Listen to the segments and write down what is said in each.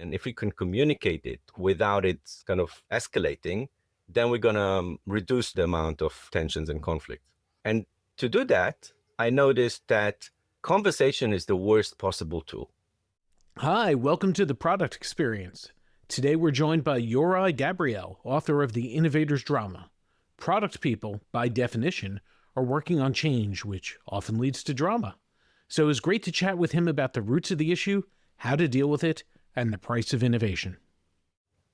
And if we can communicate it without it kind of escalating, then we're going to reduce the amount of tensions and conflict. And to do that, I noticed that conversation is the worst possible tool. Hi, welcome to the Product Experience. Today we're joined by Yorai Gabriel, author of the Innovators Drama. Product people, by definition, are working on change, which often leads to drama. So it was great to chat with him about the roots of the issue, how to deal with it, and the price of innovation.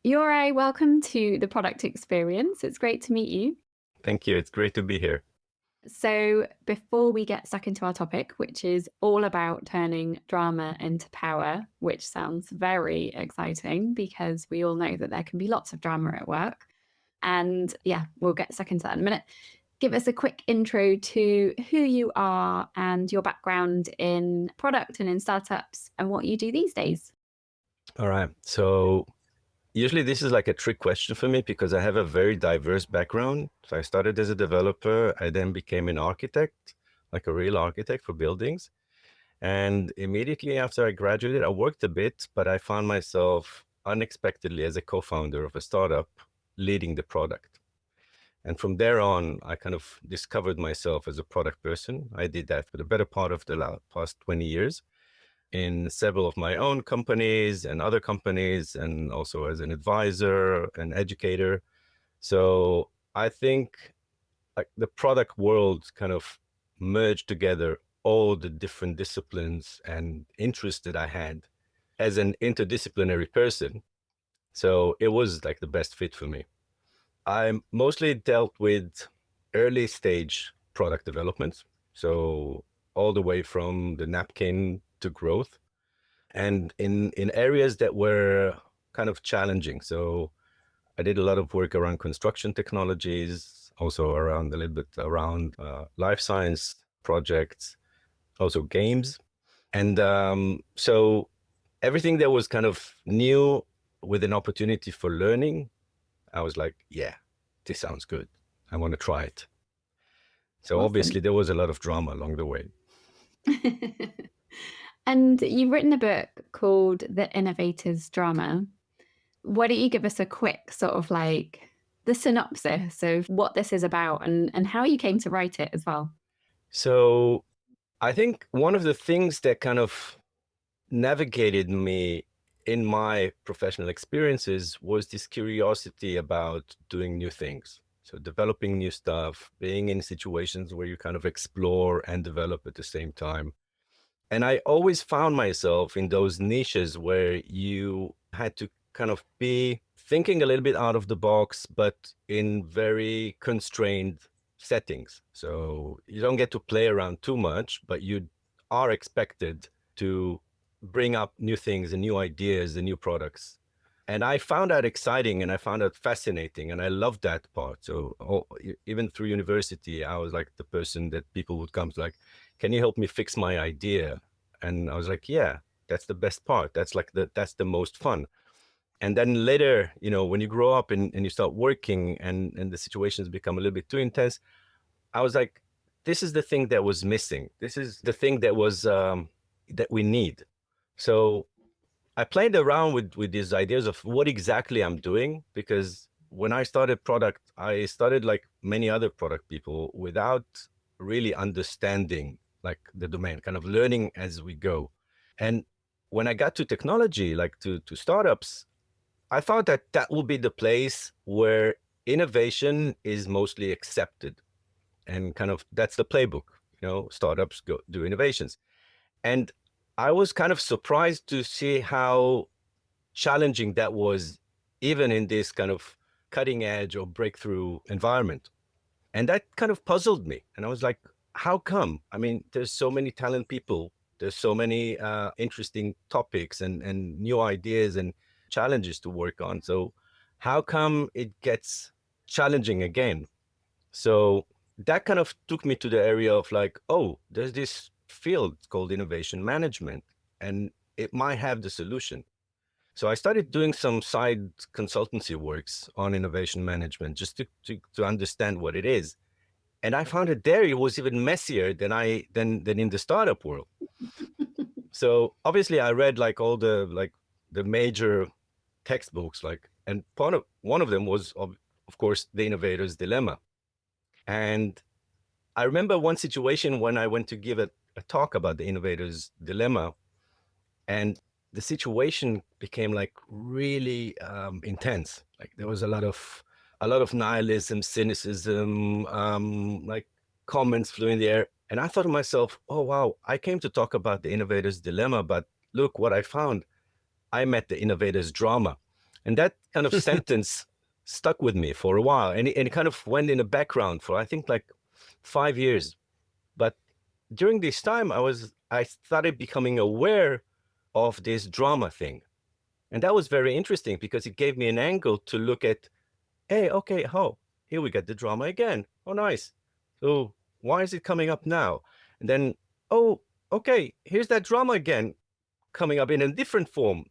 Yorai, welcome to the Product Experience. It's great to meet you. Thank you. It's great to be here. So before we get stuck into our topic, which is all about turning drama into power, which sounds very exciting because we all know that there can be lots of drama at work. And yeah, we'll get stuck into that in a minute. Give us a quick intro to who you are and your background in product and in startups and what you do these days. All right. So usually this is like a trick question for me because I have a very diverse background. So I started as a developer. I then became an architect, like a real architect for buildings. And immediately after I graduated, I worked a bit, but I found myself unexpectedly as a co-founder of a startup leading the product. And from there on, I kind of discovered myself as a product person. I did that for the better part of the past 20 years in several of my own companies and other companies, and also as an advisor and educator. So I think like the product world kind of merged together all the different disciplines and interests that I had as an interdisciplinary person. So it was like the best fit for me. I mostly dealt with early stage product development. So all the way from the napkin to growth, and in areas that were kind of challenging. So I did a lot of work around construction technologies, also around a little bit around life science projects, also games. And so everything that was kind of new with an opportunity for learning, I was like, yeah, this sounds good. I want to try it. So Awesome. obviously there was a lot of drama along the way. And you've written a book called The Innovators Drama. Why don't you give us a quick sort of like the synopsis of what this is about and how you came to write it as well? So I think one of the things that kind of navigated me in my professional experiences was this curiosity about doing new things. So developing new stuff, being in situations where you kind of explore and develop at the same time. And I always found myself in those niches where you had to kind of be thinking a little bit out of the box, but in very constrained settings. So you don't get to play around too much, but you are expected to bring up new things and new ideas and new products. And I found that exciting and I found that fascinating and I loved that part. So even through university, I was like the person that people would come to like, can you help me fix my idea? And I was like, yeah, that's the best part. That's like that's the most fun. And then later, you know, when you grow up and you start working and the situations become a little bit too intense, I was like, this is the thing that was missing. This is the thing that was that we need. So I played around with these ideas of what exactly I'm doing, because when I started product, I started like many other product people without really understanding like the domain, kind of learning as we go. And when I got to technology, like to startups, I thought that that would be the place where innovation is mostly accepted, and kind of that's the playbook. You know, startups go do innovations, and I was kind of surprised to see how challenging that was, even in this kind of cutting edge or breakthrough environment. And that kind of puzzled me. And I was like, how come? I mean, there's so many talented people, there's so many interesting topics and new ideas and challenges to work on. So how come it gets challenging again? So that kind of took me to the area of like, oh, there's this field called innovation management, and it might have the solution. So I started doing some side consultancy works on innovation management just to understand what it is. And I found it there, it was even messier than in the startup world. So obviously I read like all the like the major textbooks, like, and one of them was of course the Innovator's Dilemma. And I remember one situation when I went to give a talk about the Innovator's Dilemma, and the situation became like really intense. Like there was a lot of nihilism, cynicism, like comments flew in the air. And I thought to myself, oh wow, I came to talk about the Innovator's Dilemma, but look what I found. I met the Innovator's Drama. And that kind of sentence stuck with me for a while. And it kind of went in the background for, I think, like 5 years. But during this time, I started becoming aware of this drama thing. And that was very interesting because it gave me an angle to look at, hey, okay, here we get the drama again. Oh, nice. So why is it coming up now? And then, oh, okay, here's that drama again, coming up in a different form.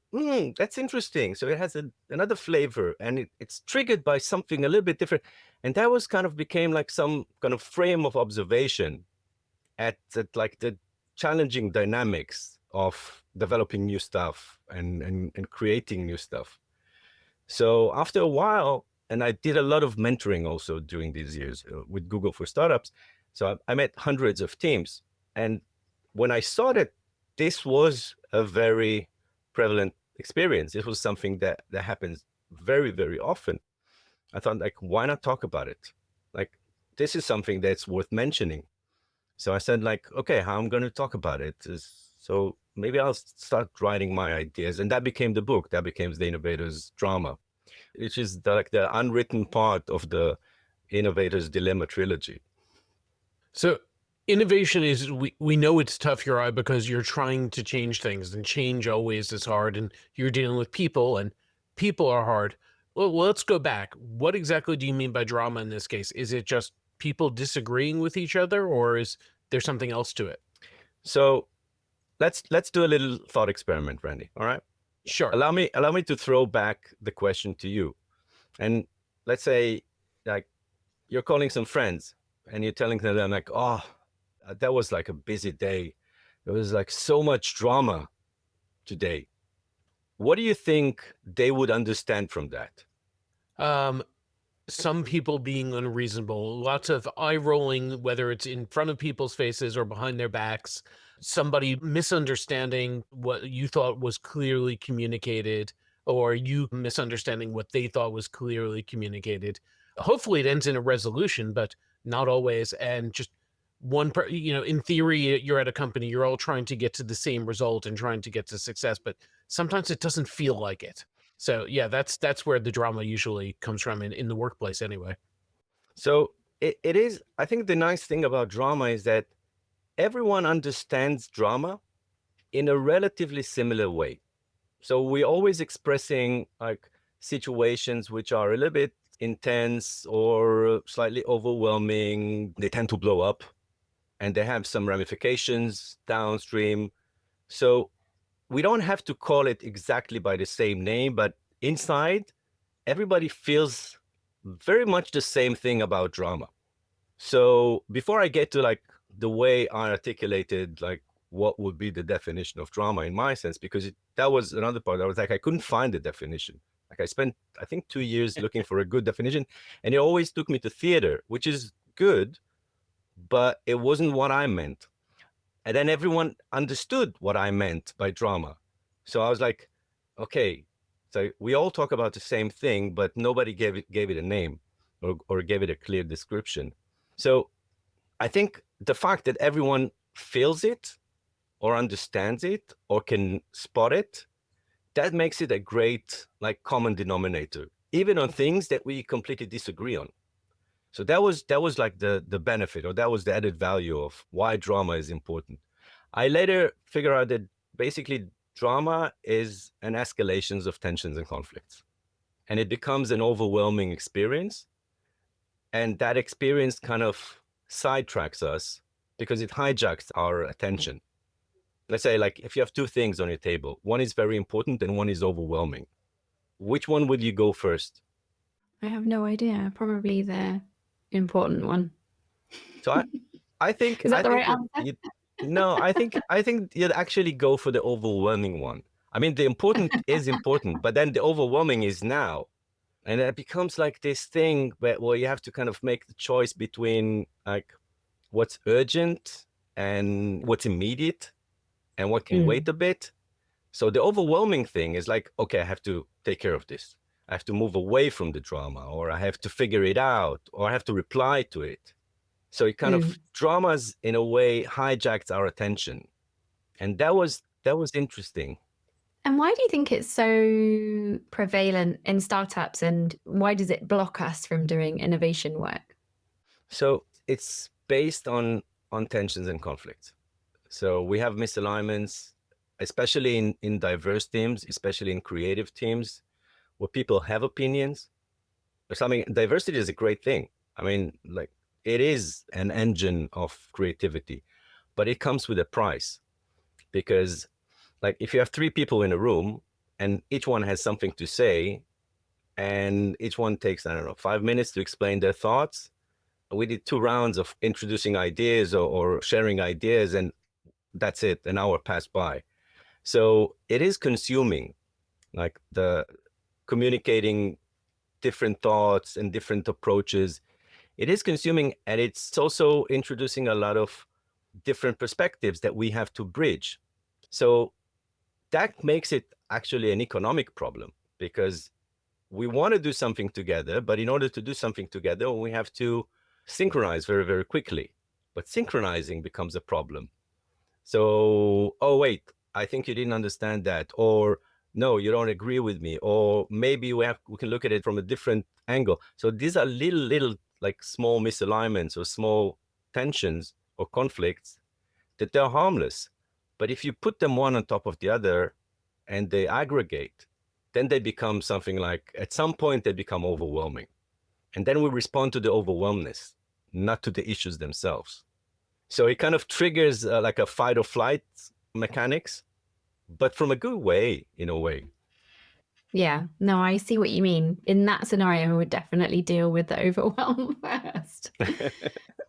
That's interesting. So it has another flavor, and it's triggered by something a little bit different. And that was kind of became like some kind of frame of observation at like the challenging dynamics of developing new stuff and creating new stuff. So after a while, and I did a lot of mentoring also during these years with Google for Startups. So I met hundreds of teams. And when I saw that this was a very prevalent experience, it was something that happens very, very often, I thought, like, why not talk about it? Like, this is something that's worth mentioning. So I said, like, okay, how I'm going to talk about it is, so maybe I'll start writing my ideas. And that became the book. That became the Innovator's Drama, which is like the unwritten part of the Innovator's Dilemma trilogy. So innovation is, we know it's tough, Yorai, because you're trying to change things, and change always is hard, and you're dealing with people, and people are hard. Well, let's go back. What exactly do you mean by drama in this case? Is it just people disagreeing with each other, or is there something else to it? So let's do a little thought experiment, Randy. All right. Sure. Allow me to throw back the question to you. And let's say, like, you're calling some friends and you're telling them, like, oh, that was like a busy day. There was like so much drama today. What do you think they would understand from that? Some people being unreasonable, lots of eye rolling, whether it's in front of people's faces or behind their backs, somebody misunderstanding what you thought was clearly communicated, or you misunderstanding what they thought was clearly communicated. Hopefully it ends in a resolution, but not always. And just in theory, you're at a company, you're all trying to get to the same result and trying to get to success, but sometimes it doesn't feel like it. So yeah, that's where the drama usually comes from in the workplace anyway. So it is, I think the nice thing about drama is that everyone understands drama in a relatively similar way. So we're always expressing like situations which are a little bit intense or slightly overwhelming. They tend to blow up and they have some ramifications downstream. So we don't have to call it exactly by the same name, but inside, everybody feels very much the same thing about drama. So before I get to like the way I articulated like what would be the definition of drama in my sense, because that was another part. I was like, I couldn't find the definition. Like I spent, I think, 2 years looking for a good definition, and it always took me to theater, which is good, but it wasn't what I meant. And then everyone understood what I meant by drama. So I was like, okay, so we all talk about the same thing, but nobody gave it a name or gave it a clear description. So I think the fact that everyone feels it or understands it or can spot it, that makes it a great like common denominator, even on things that we completely disagree on. So that was like the benefit, or that was the added value of why drama is important. I later figured out that basically drama is an escalation of tensions and conflicts, and it becomes an overwhelming experience. And that experience kind of sidetracks us because it hijacks our attention. Let's say, like, if you have two things on your table, one is very important and one is overwhelming. Which one would you go first? I have no idea. Probably the important one. So I think Is that the right answer? no, I think you'd actually go for the overwhelming one. I mean, the important is important, but then the overwhelming is now. And it becomes like this thing where you have to kind of make the choice between like what's urgent and what's immediate and what can wait a bit. So the overwhelming thing is like, okay, I have to take care of this. I have to move away from the drama, or I have to figure it out, or I have to reply to it. So it kind of dramas in a way hijacked our attention. And that was interesting. And why do you think it's so prevalent in startups, and why does it block us from doing innovation work? So it's based on tensions and conflicts. So we have misalignments, especially in diverse teams, especially in creative teams, where people have opinions. Or something. Diversity is a great thing. I mean, like it is an engine of creativity, but it comes with a price. Because like if you have three people in a room and each one has something to say, and each one takes, I don't know, 5 minutes to explain their thoughts. We did 2 rounds of introducing ideas or sharing ideas, and that's it. An hour passed by. So it is consuming, like the communicating different thoughts and different approaches. It is consuming, and it's also introducing a lot of different perspectives that we have to bridge. So that makes it actually an economic problem, because we want to do something together, but in order to do something together, we have to synchronize very, very quickly. But synchronizing becomes a problem. So, oh, wait, I think you didn't understand that. Or, no, you don't agree with me. Or maybe we can look at it from a different angle. So these are little, like small misalignments or small tensions or conflicts that they're harmless. But if you put them one on top of the other and they aggregate, then they become something like, at some point, they become overwhelming. And then we respond to the overwhelmness, not to the issues themselves. So it kind of triggers like a fight or flight mechanics, but from a good way, in a way. Yeah, no, I see what you mean. In that scenario, I would definitely deal with the overwhelm first.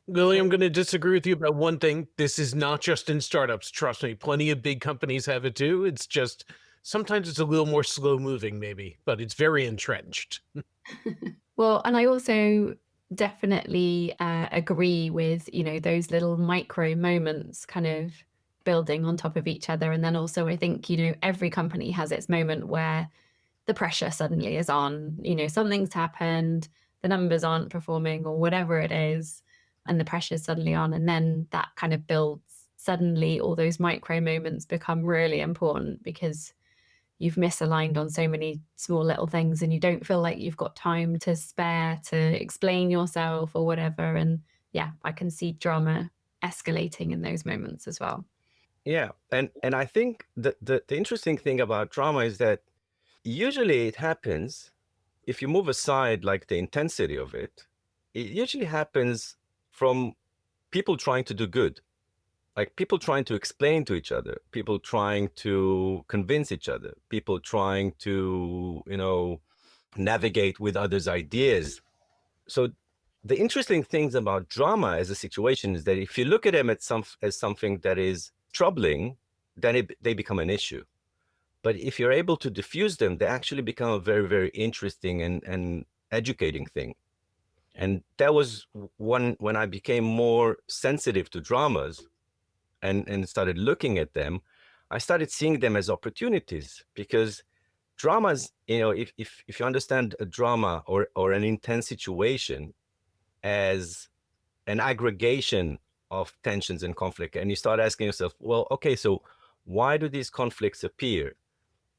Lily, I'm going to disagree with you about one thing. This is not just in startups. Trust me, plenty of big companies have it too. It's just sometimes it's a little more slow moving, maybe, but it's very entrenched. Well, and I also definitely agree with, those little micro moments kind of building on top of each other. And then also, I think, every company has its moment where the pressure suddenly is on, something's happened, the numbers aren't performing or whatever it is, and the pressure's suddenly on. And then that kind of builds, suddenly all those micro moments become really important because you've misaligned on so many small little things and you don't feel like you've got time to spare to explain yourself or whatever. And yeah, I can see drama escalating in those moments as well. Yeah. And I think the interesting thing about drama is that usually it happens, if you move aside like the intensity of it, it usually happens from people trying to do good. Like people trying to explain to each other, people trying to convince each other, people trying to, navigate with others' ideas. So the interesting things about drama as a situation is that if you look at them as something that is troubling, then they become an issue. But if you're able to diffuse them, they actually become a very, very interesting and educating thing. And that was one when I became more sensitive to dramas and started looking at them, I started seeing them as opportunities, because dramas, if you understand a drama or an intense situation as an aggregation of tensions and conflict, and you start asking yourself, well, okay, so why do these conflicts appear?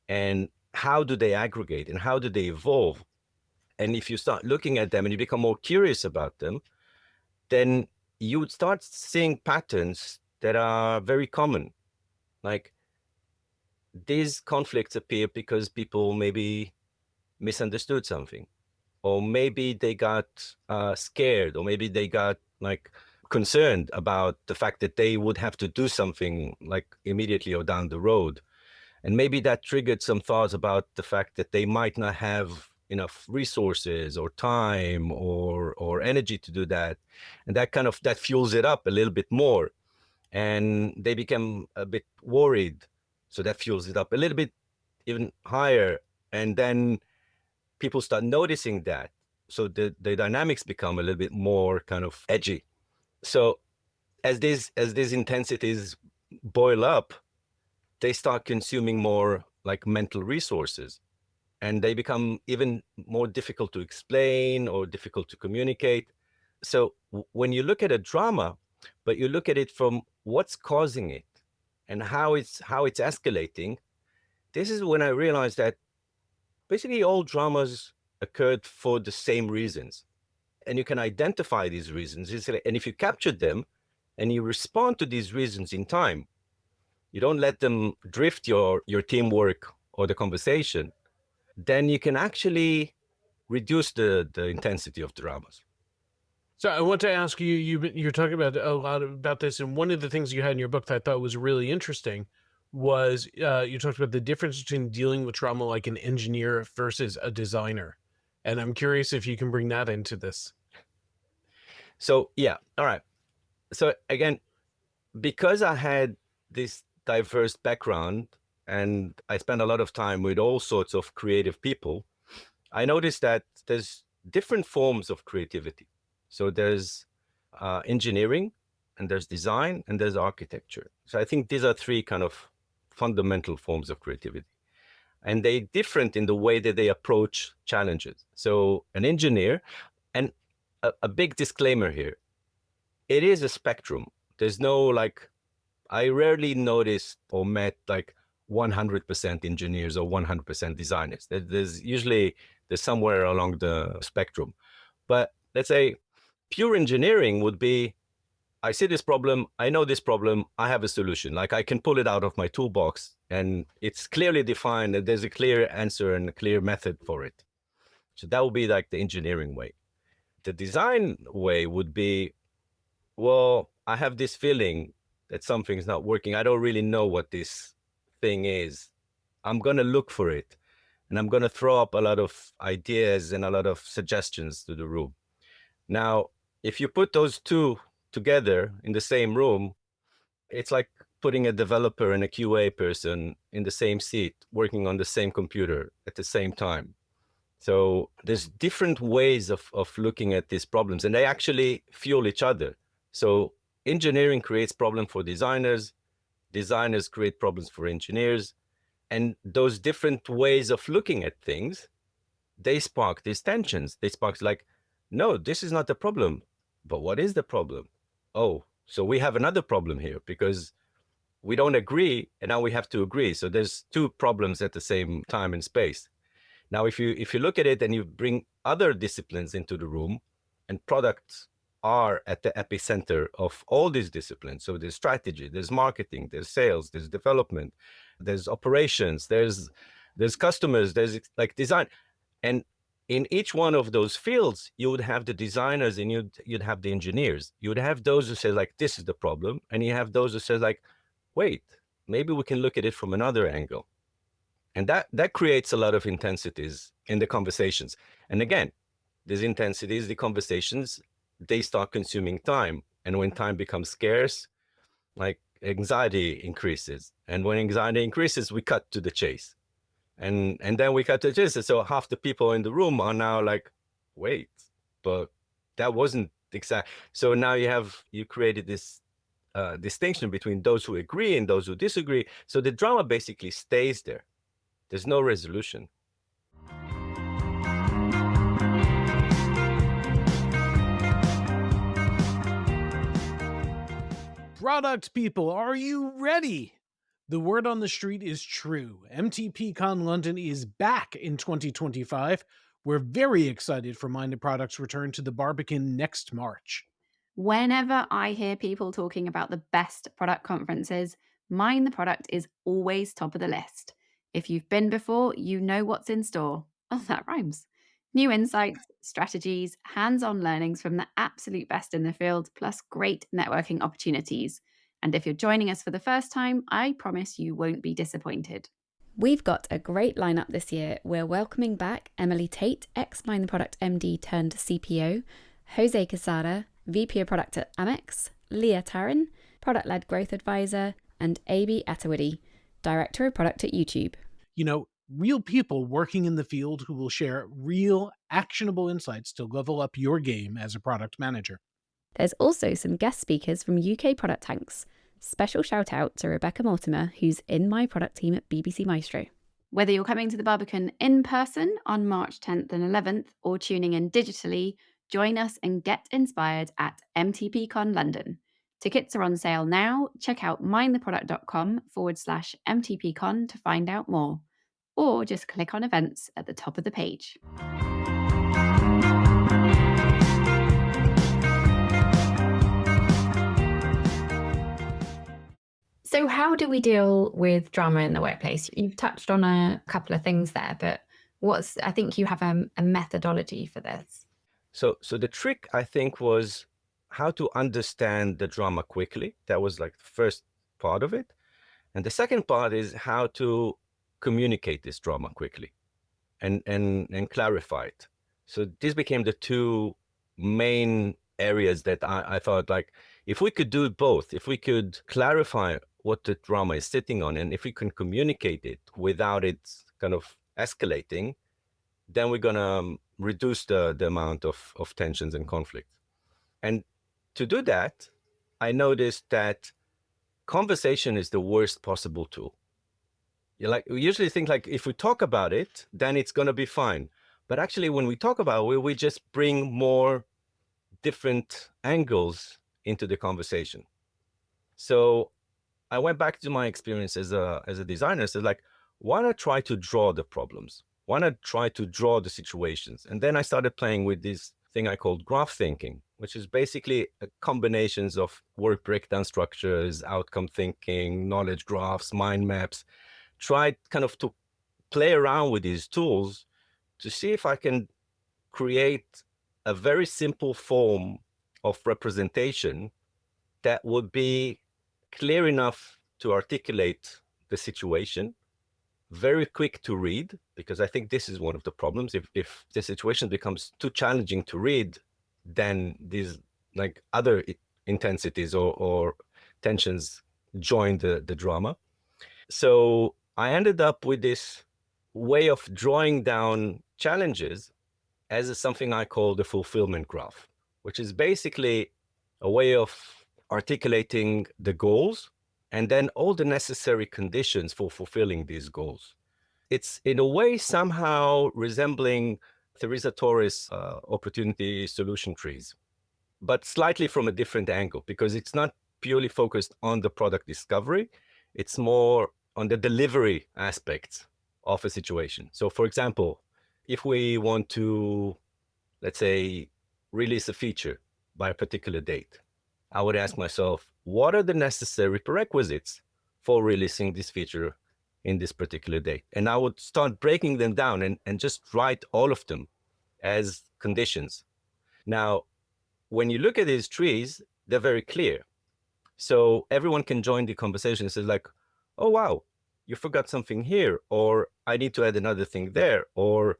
And how do they aggregate? And how do they evolve? And if you start looking at them and you become more curious about them, then you would start seeing patterns that are very common. Like these conflicts appear because people maybe misunderstood something, or maybe they got scared, or maybe they got like concerned about the fact that they would have to do something like immediately or down the road. And maybe that triggered some thoughts about the fact that they might not have enough resources or time or energy to do that. And that fuels it up a little bit more. And they become a bit worried. So that fuels it up a little bit even higher. And then people start noticing that. So the dynamics become a little bit more kind of edgy. So as these intensities boil up, they start consuming more like mental resources, and they become even more difficult to explain or difficult to communicate. So when you look at a drama, but you look at it from what's causing it and how it's escalating, this is when I realized that basically all dramas occurred for the same reasons. And you can identify these reasons. And if you capture them and you respond to these reasons in time, you don't let them drift your teamwork or the conversation, then you can actually reduce the intensity of dramas. So I want to ask you, you're talking about a lot about this, and one of the things you had in your book that I thought was really interesting was you talked about the difference between dealing with drama like an engineer versus a designer. And I'm curious if you can bring that into this. So yeah, all right. So again, because I had this diverse background and I spent a lot of time with all sorts of creative people, I noticed that there's different forms of creativity. So there's engineering, and there's design, and there's architecture. So I think these are three kind of fundamental forms of creativity. And they're different in the way that they approach challenges. So an engineer, and a big disclaimer here, it is a spectrum. There's no like, I rarely noticed or met like 100% engineers or 100% designers. There's somewhere along the spectrum. But let's say pure engineering would be, I see this problem, I know this problem, I have a solution. Like I can pull it out of my toolbox and it's clearly defined and there's a clear answer and a clear method for it. So that would be like the engineering way. The design way would be, well, I have this feeling that something's not working. I don't really know what this thing is. I'm going to look for it and I'm going to throw up a lot of ideas and a lot of suggestions to the room. Now, if you put those two together in the same room, it's like putting a developer and a QA person in the same seat, working on the same computer at the same time. So there's different ways of looking at these problems, and they actually fuel each other. So engineering creates problems for designers, designers create problems for engineers, and those different ways of looking at things, they spark these tensions. They spark like, no, this is not the problem. But what is the problem? Oh, so we have another problem here because we don't agree, and now we have to agree. So there's two problems at the same time and space. Now, if you look at it and you bring other disciplines into the room, and products are at the epicenter of all these disciplines. So there's strategy, there's marketing, there's sales, there's development, there's operations, there's customers, there's like design. And in each one of those fields, you would have the designers and you'd have the engineers. You would have those who say like, this is the problem. And you have those who say like, wait, maybe we can look at it from another angle. And that creates a lot of intensities in the conversations. And again, these intensities, the conversations, they start consuming time. And when time becomes scarce, like anxiety increases. And when anxiety increases, we cut to the chase. And then we cut to the chase. So half the people in the room are now like, wait, but that wasn't exact. So now you created this distinction between those who agree and those who disagree. So the drama basically stays there. There's no resolution. Product people, are you ready? The word on the street is true. MTPCon London is back in 2025. We're very excited for Minded Products' return to the Barbican next March. Whenever I hear people talking about the best product conferences, Mind the Product is always top of the list. If you've been before, you know what's in store. Oh, that rhymes. New insights, strategies, hands-on learnings from the absolute best in the field, plus great networking opportunities. And if you're joining us for the first time, I promise you won't be disappointed. We've got a great lineup this year. We're welcoming back Emily Tate, ex-Mind the Product MD turned CPO, Jose Quesada, VP of Product at Amex, Leah Tarrin, Product-Led Growth Advisor, and Abi Atawidi, Director of Product at YouTube. You know, real people working in the field who will share real, actionable insights to level up your game as a product manager. There's also some guest speakers from UK product tanks. Special shout out to Rebecca Mortimer, who's in my product team at BBC Maestro. Whether you're coming to the Barbican in person on March 10th and 11th or tuning in digitally, join us and get inspired at MTPCon London. Tickets are on sale now. Check out mindtheproduct.com/MTPCon to find out more. Or just click on events at the top of the page. So how do we deal with drama in the workplace? You've touched on a couple of things there, but I think you have a methodology for this. So the trick, I think, was how to understand the drama quickly. That was like the first part of it. And the second part is how to communicate this drama quickly and clarify it. So this became the two main areas that I thought, like, if we could do both, if we could clarify what the drama is sitting on, and if we can communicate it without it kind of escalating, then we're going to reduce the amount of tensions and conflicts. And to do that, I noticed that conversation is the worst possible tool. We usually think, like, if we talk about it, then it's going to be fine. But actually, when we talk about it, we just bring more different angles into the conversation. So I went back to my experience as a designer. So, like, why not try to draw the problems? Why not try to draw the situations? And then I started playing with this thing I called graph thinking, which is basically combinations of work breakdown structures, outcome thinking, knowledge graphs, mind maps. Tried kind of to play around with these tools to see if I can create a very simple form of representation that would be clear enough to articulate the situation, very quick to read, because I think this is one of the problems. If the situation becomes too challenging to read, then these like other intensities or tensions join the drama. So I ended up with this way of drawing down challenges as something I call the fulfillment graph, which is basically a way of articulating the goals and then all the necessary conditions for fulfilling these goals. It's in a way somehow resembling Theresa Torres' opportunity solution trees, but slightly from a different angle, because it's not purely focused on the product discovery. It's more on the delivery aspects of a situation. So, for example, if we want to, let's say, release a feature by a particular date, I would ask myself, what are the necessary prerequisites for releasing this feature in this particular date? And I would start breaking them down and just write all of them as conditions. Now, when you look at these trees, they're very clear. So everyone can join the conversation and say, like, oh, wow, you forgot something here, or I need to add another thing there, or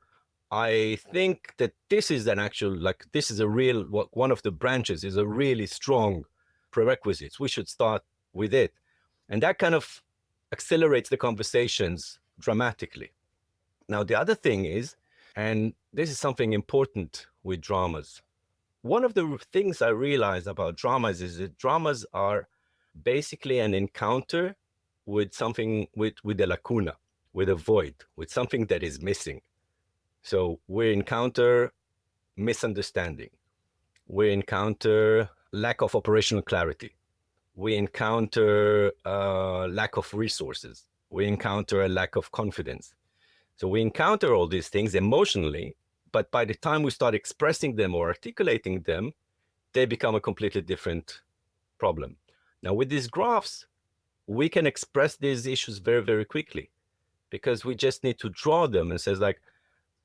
I think that this is an actual, like, this is a real, one of the branches is a really strong prerequisites. We should start with it. And that kind of accelerates the conversations dramatically. Now, the other thing is, and this is something important with dramas, one of the things I realized about dramas is that dramas are basically an encounter with something, with a lacuna, with a void, with something that is missing. So we encounter misunderstanding. We encounter lack of operational clarity. We encounter lack of resources. We encounter a lack of confidence. So we encounter all these things emotionally, but by the time we start expressing them or articulating them, they become a completely different problem. Now, with these graphs, we can express these issues very, very quickly, because we just need to draw them and says, like,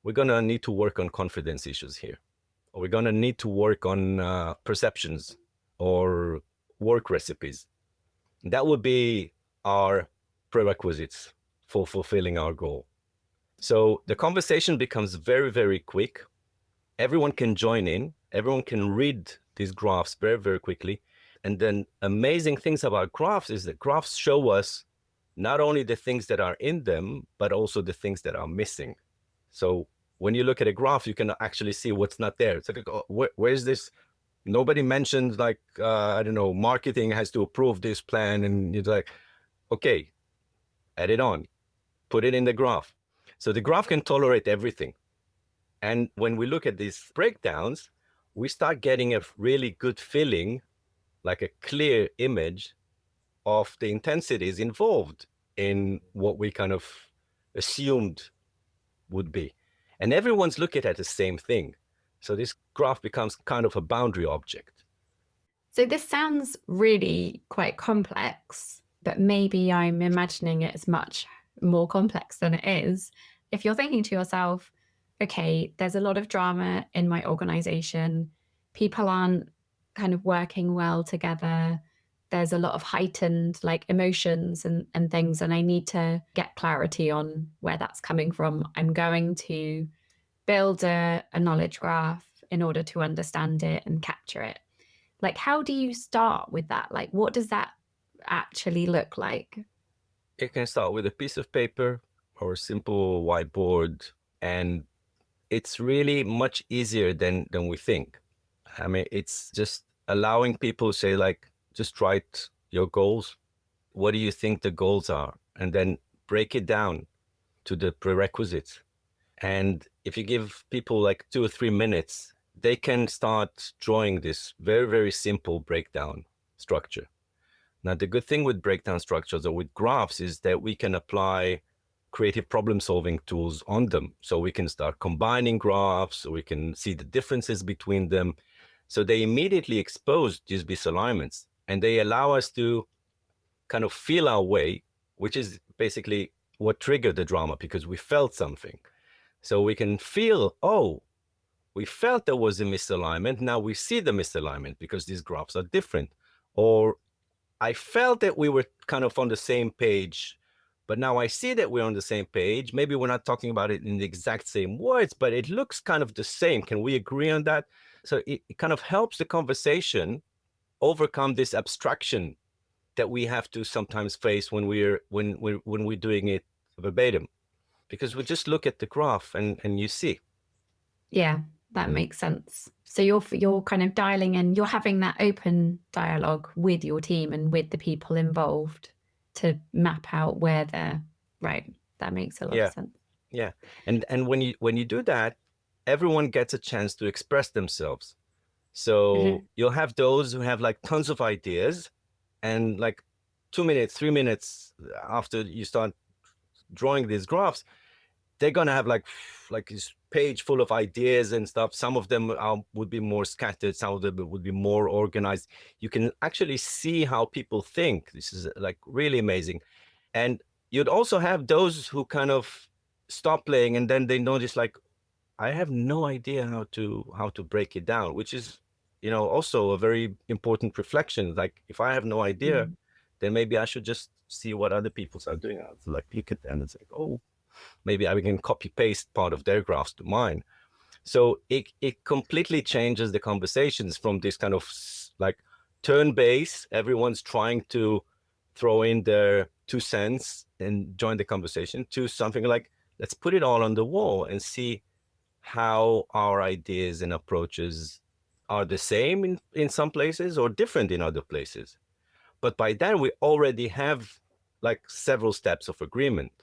we're going to need to work on confidence issues here, or we're going to need to work on perceptions or work recipes. That would be our prerequisites for fulfilling our goal. So the conversation becomes very, very quick. Everyone can join in. Everyone can read these graphs very, very quickly. And then amazing things about graphs is that graphs show us not only the things that are in them, but also the things that are missing. So when you look at a graph, you can actually see what's not there. It's like, oh, where's this? Nobody mentioned like, I don't know, marketing has to approve this plan. And it's like, okay, add it on, put it in the graph. So the graph can tolerate everything. And when we look at these breakdowns, we start getting a really good feeling, like a clear image of the intensities involved in what we kind of assumed would be. And everyone's looking at the same thing. So this graph becomes kind of a boundary object. So this sounds really quite complex, but maybe I'm imagining it as much more complex than it is. If you're thinking to yourself, okay, there's a lot of drama in my organization, people aren't kind of working well together, there's a lot of heightened like emotions and things, and I need to get clarity on where that's coming from. I'm going to build a knowledge graph in order to understand it and capture it. Like, how do you start with that? Like, what does that actually look like? It can start with a piece of paper or a simple whiteboard, and it's really much easier than we think. I mean, it's just allowing people to say, like, just write your goals. What do you think the goals are? And then break it down to the prerequisites. And if you give people like 2 or 3 minutes, they can start drawing this very, very simple breakdown structure. Now, the good thing with breakdown structures or with graphs is that we can apply creative problem-solving tools on them. So we can start combining graphs, so we can see the differences between them. So they immediately expose these misalignments, and they allow us to kind of feel our way, which is basically what triggered the drama, because we felt something. So we can feel, oh, we felt there was a misalignment. Now we see the misalignment because these graphs are different. Or I felt that we were kind of on the same page, but now I see that we're on the same page. Maybe we're not talking about it in the exact same words, but it looks kind of the same. Can we agree on that? So it kind of helps the conversation overcome this abstraction that we have to sometimes face when we're doing it verbatim, because we just look at the graph and you see. Yeah, that makes sense. So you're kind of dialing in, you're having that open dialogue with your team and with the people involved to map out where they're right. That makes a lot of sense. Yeah. And when you do that, everyone gets a chance to express themselves. So you'll have those who have like tons of ideas, and like 2 minutes, 3 minutes after you start drawing these graphs, they're gonna have like this page full of ideas and stuff. Some of them would be more scattered, some of them would be more organized. You can actually see how people think. This is like really amazing. And you'd also have those who kind of stop playing, and then they notice like, I have no idea how to break it down, which is, also a very important reflection. Like, if I have no idea, then maybe I should just see what other people are doing. So like, look at them and say, oh, maybe I can copy paste part of their graphs to mine. So it completely changes the conversations from this kind of like turn-based, everyone's trying to throw in their 2 cents and join the conversation, to something like, let's put it all on the wall and see how our ideas and approaches are the same in some places or different in other places. But by then we already have like several steps of agreement.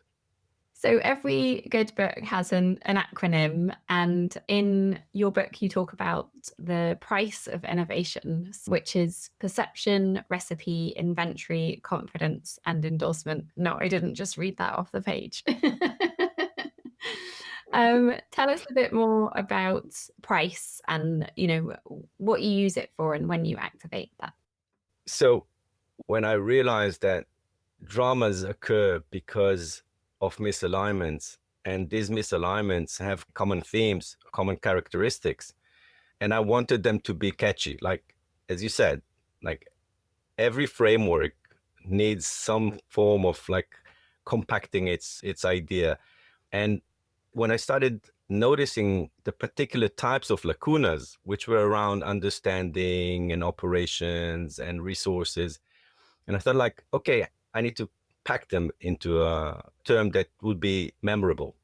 So every good book has an acronym, and in your book you talk about the price of innovation, which is perception, recipe, inventory, confidence, and endorsement. No, I didn't just read that off the page. Tell us a bit more about price and, what you use it for and when you activate that. So when I realized that dramas occur because of misalignments, and these misalignments have common themes, common characteristics, and I wanted them to be catchy. Like, as you said, like every framework needs some form of like compacting its idea. And when I started noticing the particular types of lacunas, which were around understanding and operations and resources, and I thought like, okay, I need to pack them into a term that would be memorable.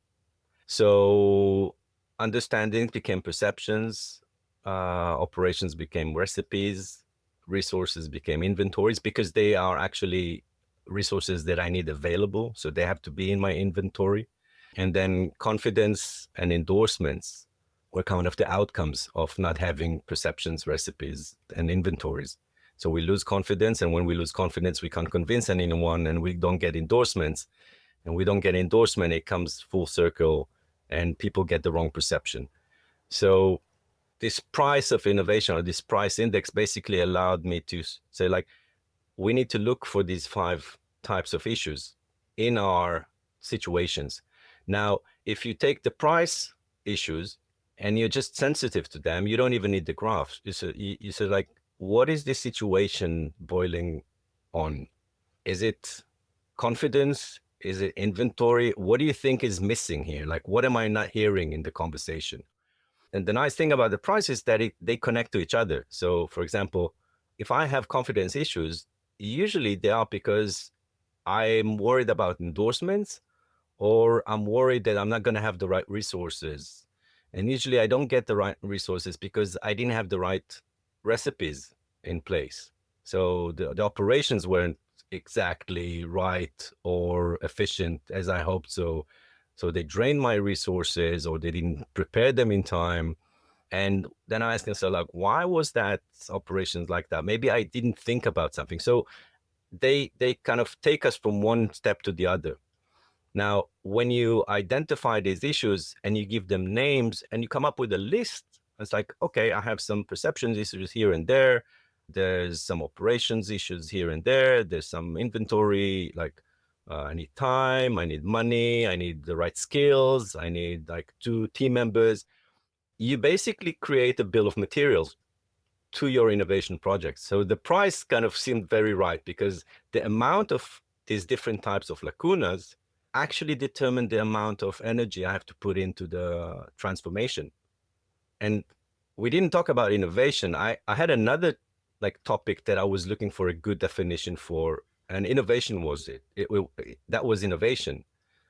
So understanding became perceptions, operations became recipes, resources became inventories, because they are actually resources that I need available. So they have to be in my inventory. And then confidence and endorsements were kind of the outcomes of not having perceptions, recipes, and inventories. So we lose confidence. And when we lose confidence, we can't convince anyone, and we don't get endorsements. And we don't get endorsement, it comes full circle and people get the wrong perception. So this price of innovation, or this price index, basically allowed me to say, like, we need to look for these 5 types of issues in our situations. Now, if you take the price issues and you're just sensitive to them, you don't even need the graphs. You say, like, what is this situation boiling on? Is it confidence? Is it inventory? What do you think is missing here? Like, what am I not hearing in the conversation? And the nice thing about the price is that they connect to each other. So, for example, if I have confidence issues, usually they are because I'm worried about endorsements, or I'm worried that I'm not going to have the right resources. And usually I don't get the right resources because I didn't have the right recipes in place. So the operations weren't exactly right or efficient as I hoped. So they drained my resources, or they didn't prepare them in time. And then I asked myself, like, why was that operations like that? Maybe I didn't think about something. So they kind of take us from one step to the other. Now, when you identify these issues and you give them names and you come up with a list, it's like, okay, I have some perceptions issues here and there. There's some operations issues here and there. There's some inventory, like I need time, I need money, I need the right skills, I need like 2 team members. You basically create a bill of materials to your innovation project. So the price kind of seemed very right, because the amount of these different types of lacunas actually determine the amount of energy I have to put into the transformation. And we didn't talk about innovation. I had another like topic that I was looking for a good definition for, and innovation was that was innovation.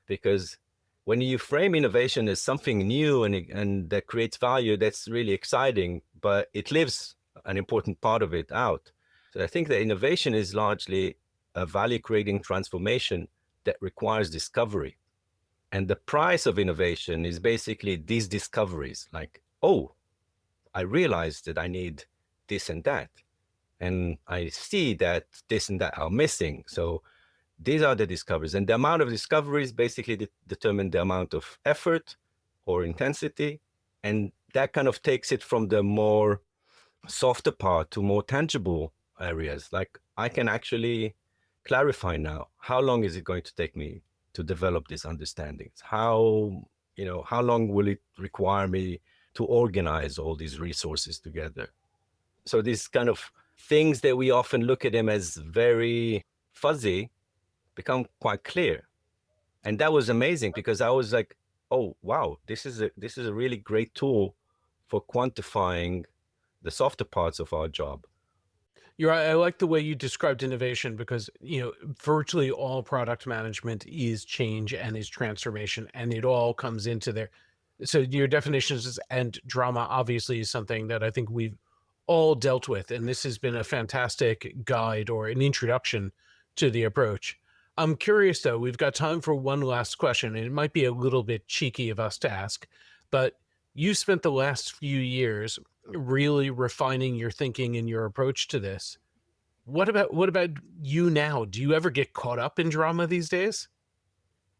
Because when you frame innovation as something new and that creates value, that's really exciting, but it leaves an important part of it out. So I think that innovation is largely a value creating transformation that requires discovery. And the price of innovation is basically these discoveries, like, oh, I realized that I need this and that. And I see that this and that are missing. So these are the discoveries. And the amount of discoveries basically determine the amount of effort or intensity. And that kind of takes it from the more softer part to more tangible areas. Like, I can actually clarify now, how long is it going to take me to develop these understandings? How long will it require me to organize all these resources together? So these kind of things that we often look at them as very fuzzy become quite clear. And that was amazing, because I was like, oh wow, this is a really great tool for quantifying the softer parts of our job. You're right. I like the way you described innovation because, virtually all product management is change and is transformation, and it all comes into there. So your definitions and drama obviously is something that I think we've all dealt with, and this has been a fantastic guide or an introduction to the approach. I'm curious though, we've got time for one last question, and it might be a little bit cheeky of us to ask, but you spent the last few years really refining your thinking and your approach to this. What about you now? Do you ever get caught up in drama these days?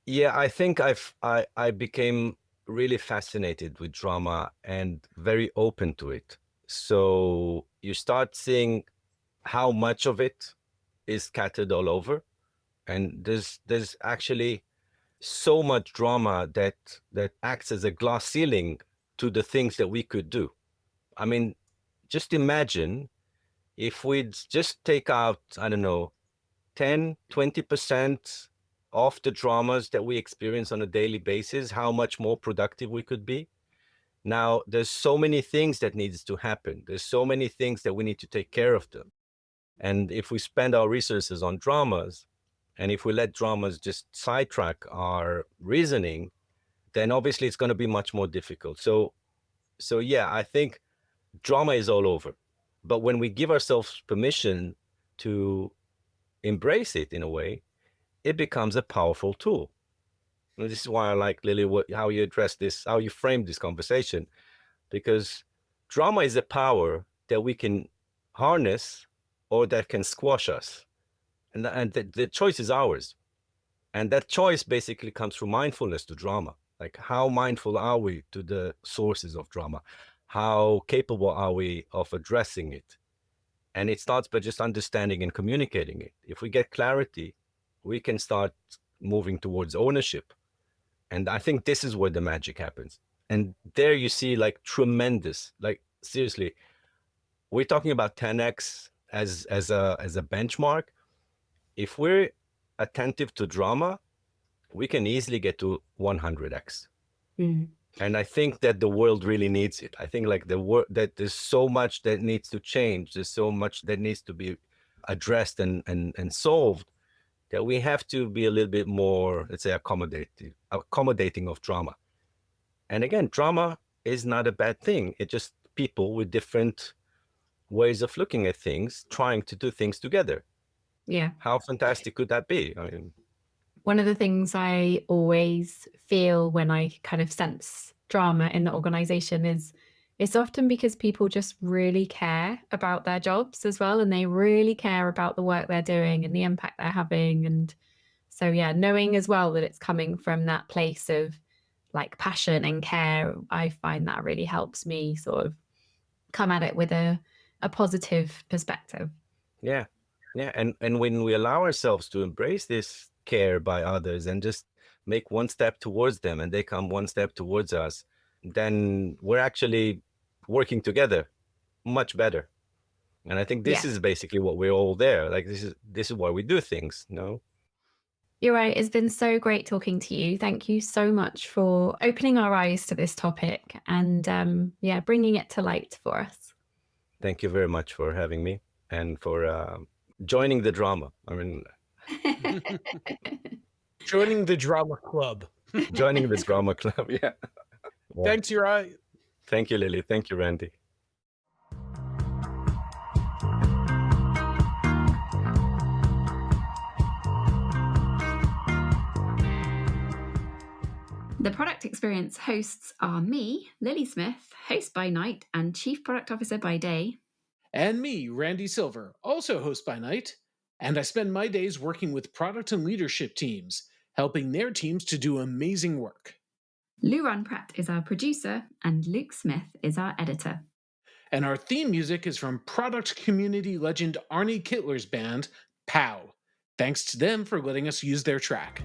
Yeah, I think I became really fascinated with drama and very open to it. So you start seeing how much of it is scattered all over, and there's actually so much drama that acts as a glass ceiling to the things that we could do. I mean, just imagine if we'd just take out, I don't know, 10, 20% of the dramas that we experience on a daily basis, how much more productive we could be. Now, there's so many things that needs to happen. There's so many things that we need to take care of them. And if we spend our resources on dramas, And if we let dramas just sidetrack our reasoning, then obviously it's going to be much more difficult. So yeah, I think drama is all over. But when we give ourselves permission to embrace it in a way, it becomes a powerful tool. And this is why I like, Lily, how you address this, how you frame this conversation, because drama is a power that we can harness or that can squash us. And the choice is ours. And that choice basically comes through mindfulness to drama. Like, how mindful are we to the sources of drama? How capable are we of addressing it? And it starts by just understanding and communicating it. If we get clarity, we can start moving towards ownership. And I think this is where the magic happens. And there you see like tremendous, like seriously, we're talking about 10x as a benchmark. If we're attentive to drama, we can easily get to 100x. And I think that the world really needs it. I think like that there's so much that needs to change. There's so much that needs to be addressed and solved, that we have to be a little bit more, let's say, accommodating of drama. And again, drama is not a bad thing. It's just people with different ways of looking at things, trying to do things together. Yeah. How fantastic could that be? I mean, one of the things I always feel when I kind of sense drama in the organization is it's often because people just really care about their jobs as well, and they really care about the work they're doing and the impact they're having. And so, yeah, knowing as well that it's coming from that place of like passion and care, I find that really helps me sort of come at it with a positive perspective. Yeah. And when we allow ourselves to embrace this care by others and just make one step towards them and they come one step towards us, then we're actually working together much better. And I think this is basically what we're all there. Like this is why we do things, no? Yorai, it's been so great talking to you. Thank you so much for opening our eyes to this topic and bringing it to light for us. Thank you very much for having me and for joining the drama. I mean, Joining the drama club. joining the drama club. Yeah. Thanks, Yorai. Thank you, Lily. Thank you, Randy. The Product Experience hosts are me, Lily Smith, host by night and Chief Product Officer by day. And me, Randy Silver, also host by night. And I spend my days working with product and leadership teams, helping their teams to do amazing work. Luron Pratt is our producer, and Luke Smith is our editor. And our theme music is from product community legend Arnie Kittler's band, POW. Thanks to them for letting us use their track.